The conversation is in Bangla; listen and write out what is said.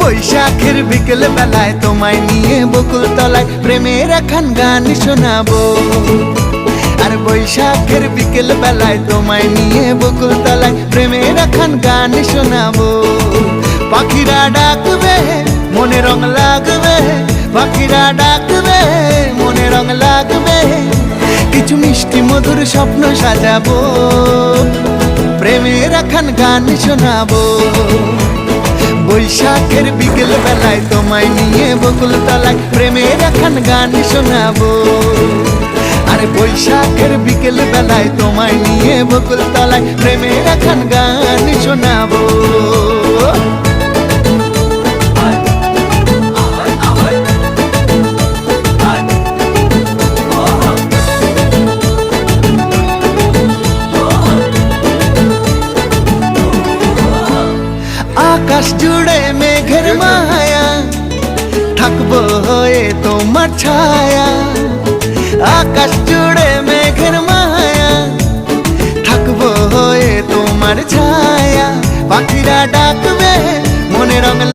বৈশাখের বিকেল বেলায় তোমায় নিয়ে বকুল তলায় প্রেমের একখান গান শোনাবো। আর বৈশাখের বিকেল বেলায় তোমায় নিয়ে বকুল তলায় প্রেমের একখান গান শোনাবো। পাখিরা ডাকবে মনে রং লাগবে, পাখিরা ডাকবে মনে রং লাগবে, কিছু মিষ্টি মধুর স্বপ্ন সাজাবো, প্রেমের একখান গান শোনাবো। বৈশাখের বিকেল বেলায় তোমায় নিয়ে বকুল তলায় প্রেমের একখান গান শোনাবো। আরে বৈশাখের বিকেল বেলায় তোমায় নিয়ে বকুল তলায় প্রেমের একখান গান শোনাবো। আকাশ জুড়ে মেঘের মায়া, থাকবো হয়ে তোমার ছায়া। আকাশ জুড়ে মেঘের মায়া, থাকবো হয়ে তোমার ছায়া। পাখিরা ডাকবে মনে রং